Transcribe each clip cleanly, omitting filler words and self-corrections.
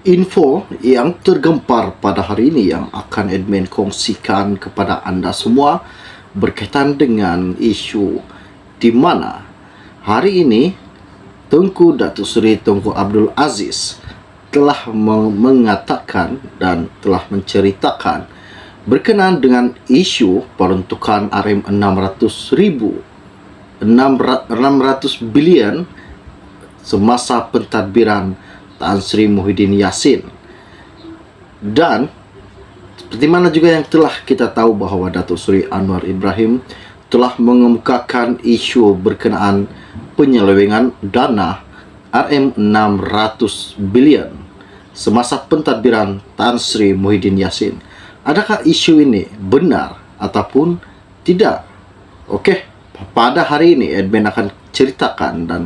Info yang tergempar pada hari ini yang akan admin kongsikan kepada anda semua berkaitan dengan isu di mana hari ini Tunku Datuk Seri Tunku Abdul Aziz telah mengatakan dan telah menceritakan berkenaan dengan isu peruntukan RM600 bilion semasa pentadbiran Tan Sri Muhyiddin Yassin. Dan seperti mana juga yang telah kita tahu bahawa Datuk Seri Anwar Ibrahim telah mengemukakan isu berkenaan penyelewengan dana RM600 bilion semasa pentadbiran Tan Sri Muhyiddin Yassin. Adakah isu ini benar ataupun tidak? Okey, pada hari ini admin akan ceritakan dan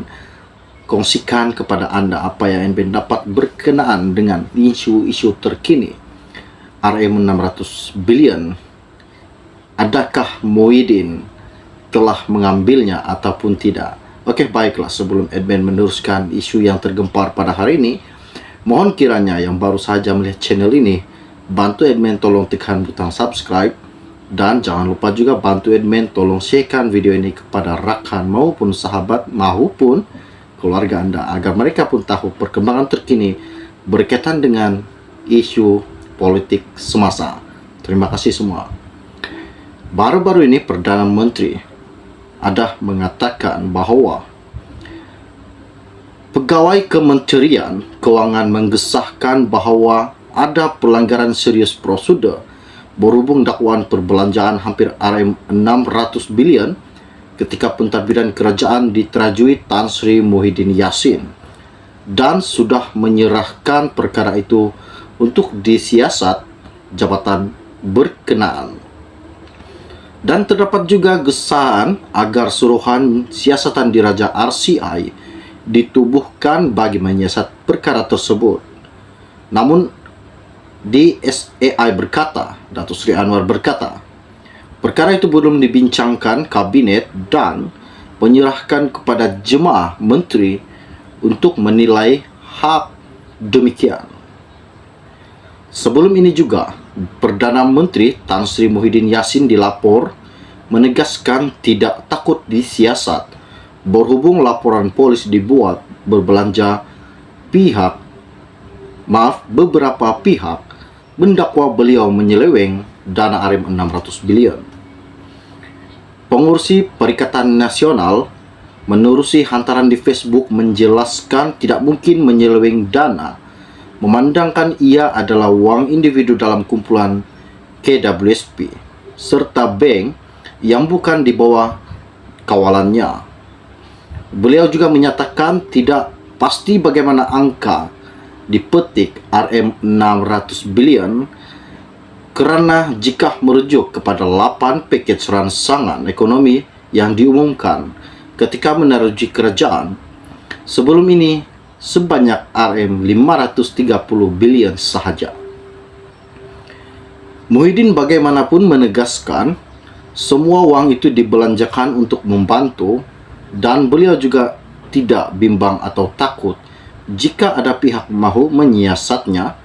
kongsikan kepada anda apa yang admin dapat berkenaan dengan isu-isu terkini RM600 bilion. Adakah Muhyiddin telah mengambilnya ataupun tidak? Okey, baiklah, sebelum admin meneruskan isu yang tergempar pada hari ini, mohon kiranya yang baru saja melihat channel ini, bantu admin tolong tekan butang subscribe dan jangan lupa juga bantu admin tolong sharekan video ini kepada rakan maupun sahabat maupun keluarga anda agar mereka pun tahu perkembangan terkini berkaitan dengan isu politik semasa. Terima kasih semua. Baru-baru ini Perdana Menteri ada mengatakan bahawa pegawai Kementerian Kewangan menggesahkan bahawa ada pelanggaran serius prosedur berhubung dakwaan perbelanjaan hampir RM600 bilion ketika pentadbiran kerajaan diterajui Tan Sri Muhyiddin Yassin dan sudah menyerahkan perkara itu untuk disiasat jabatan berkenaan. Dan terdapat juga gesahan agar suruhan siasatan diraja RCI ditubuhkan bagi menyiasat perkara tersebut. Namun DSAI berkata, Datuk Seri Anwar berkata, perkara itu belum dibincangkan kabinet dan menyerahkan kepada jemaah menteri untuk menilai hak demikian. Sebelum ini juga, Perdana Menteri Tan Sri Muhyiddin Yassin dilapor menegaskan tidak takut disiasat berhubung laporan polis dibuat beberapa pihak mendakwa beliau menyeleweng dana RM600 bilion. Pengurusi Perikatan Nasional menerusi hantaran di Facebook menjelaskan tidak mungkin menyeleweng dana, memandangkan ia adalah wang individu dalam kumpulan KWSP serta bank yang bukan di bawah kawalannya. Beliau juga menyatakan tidak pasti bagaimana angka dipetik RM600 bilion kerana jika merujuk kepada 8 pakej rangsangan ekonomi yang diumumkan ketika meneruji kerajaan, sebelum ini sebanyak RM530 bilion sahaja. Muhyiddin bagaimanapun menegaskan semua wang itu dibelanjakan untuk membantu dan beliau juga tidak bimbang atau takut jika ada pihak mahu menyiasatnya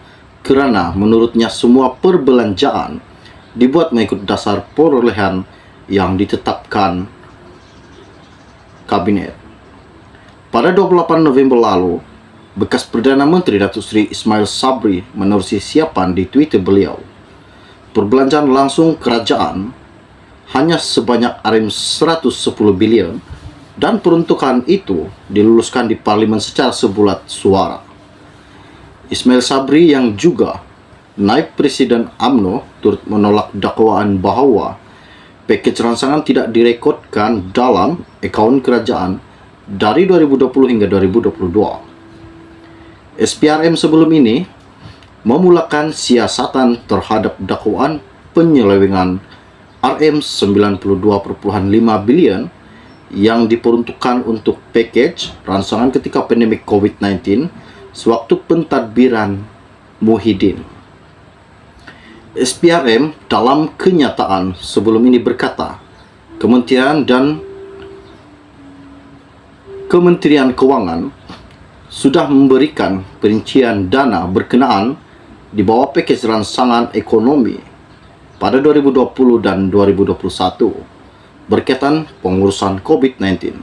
kerana menurutnya semua perbelanjaan dibuat mengikut dasar perolehan yang ditetapkan kabinet. Pada 28 November lalu, bekas Perdana Menteri Datuk Seri Ismail Sabri menerusi siapan di Twitter beliau, perbelanjaan langsung kerajaan hanya sebanyak RM110 bilion dan peruntukan itu diluluskan di Parlimen secara sebulat suara. Ismail Sabri yang juga naib Presiden UMNO turut menolak dakwaan bahawa pakej rangsangan tidak direkodkan dalam akaun kerajaan dari 2020 hingga 2022. SPRM sebelum ini memulakan siasatan terhadap dakwaan penyelewengan RM92.5 bilion yang diperuntukkan untuk pakej rangsangan ketika pandemik COVID-19 sewaktu pentadbiran Muhyiddin. SPRM dalam kenyataan sebelum ini berkata, Kementerian Kewangan sudah memberikan perincian dana berkenaan di bawah package rangsangan ekonomi pada 2020 dan 2021 berkaitan pengurusan COVID-19.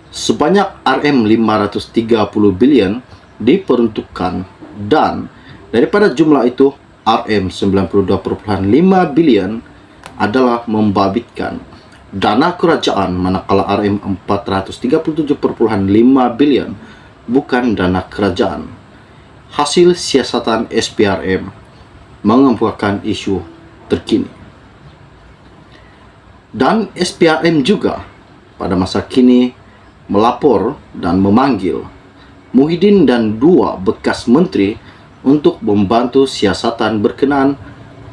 Sebanyak Rm530 bilion diperuntukkan, dan daripada jumlah itu Rm92.5 bilion adalah membabitkan dana kerajaan, manakala Rm437.5 bilion bukan dana kerajaan. Hasil siasatan SPRM mengemukakan isu terkini. Dan SPRM juga pada masa kini melapor dan memanggil Muhyiddin dan 2 bekas menteri untuk membantu siasatan berkenaan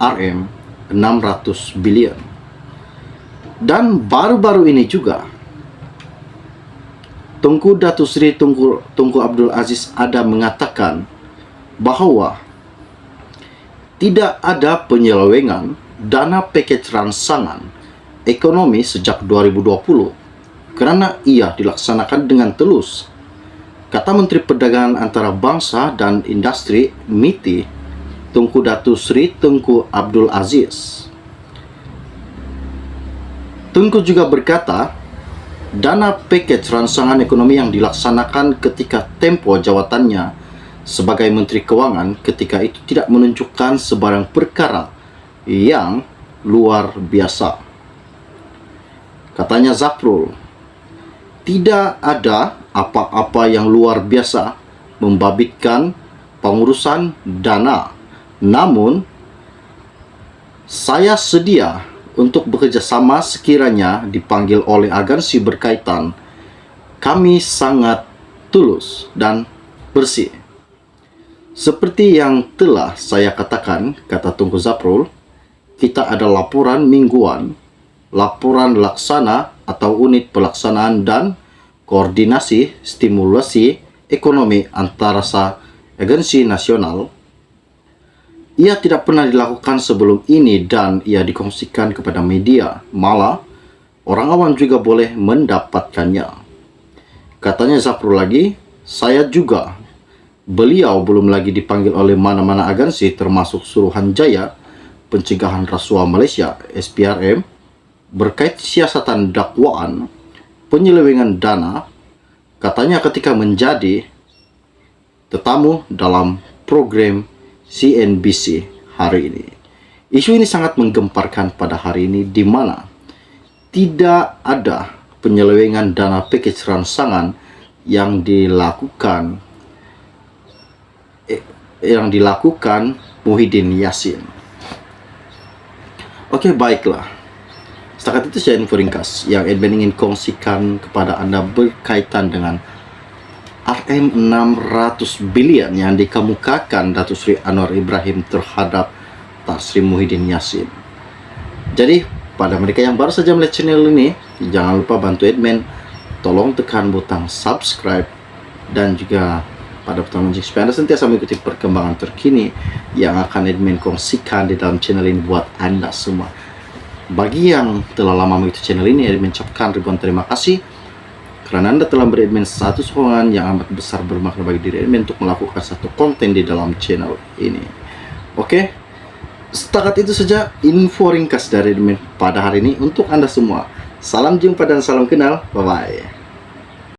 Rm600 bilion. Dan baru-baru ini juga Tunku Datuk Seri Tunku Abdul Aziz ada mengatakan bahawa tidak ada penyelewengan dana package rangsangan ekonomi sejak 2020 kerana ia dilaksanakan dengan telus, kata Menteri Perdagangan Antarabangsa dan Industri MITI Tunku Datuk Seri Tunku Abdul Aziz. Tunku juga berkata, dana package rangsangan ekonomi yang dilaksanakan ketika tempoh jawatannya sebagai Menteri Kewangan ketika itu tidak menunjukkan sebarang perkara yang luar biasa. Katanya Zafrul, tidak ada apa-apa yang luar biasa membabitkan pengurusan dana. Namun, saya sedia untuk bekerjasama sekiranya dipanggil oleh agensi berkaitan. Kami sangat tulus dan bersih. Seperti yang telah saya katakan, kata Tunku Zafrul, kita ada laporan mingguan, laporan laksana atau unit pelaksanaan dan koordinasi stimulasi ekonomi antara agensi nasional. Ia tidak pernah dilakukan sebelum ini dan ia dikongsikan kepada media. Malah, orang awam juga boleh mendapatkannya. Katanya Zafrul lagi, saya juga. Beliau belum lagi dipanggil oleh mana-mana agensi termasuk Suruhanjaya Pencegahan Rasuah Malaysia SPRM berkait siasatan dakwaan penyelewengan dana, katanya ketika menjadi tetamu dalam program CNBC hari ini. Isu ini sangat menggemparkan pada hari ini, di mana tidak ada penyelewengan dana package rangsangan yang dilakukan Muhyiddin Yassin. Oke, baiklah. Setakat itu saya info ringkas yang admin ingin kongsikan kepada Anda berkaitan dengan Rm600 bilion yang dikemukakan Datuk Seri Anwar Ibrahim terhadap Tan Sri Muhyiddin Yassin. Jadi, pada mereka yang baru saja melihat channel ini, jangan lupa bantu admin, tolong tekan butang subscribe dan juga pada butang lonceng supaya Anda sentiasa mengikuti perkembangan terkini yang akan admin kongsikan di dalam channel ini buat Anda semua. Bagi yang telah lama mengikuti channel ini, admin ucapkan ribuan terima kasih kerana Anda telah beri admin satu sokongan yang amat besar bermakna bagi diri admin untuk melakukan satu konten di dalam channel ini. Oke, setakat itu saja info ringkas dari admin pada hari ini untuk Anda semua. Salam jumpa dan salam kenal. Bye-bye.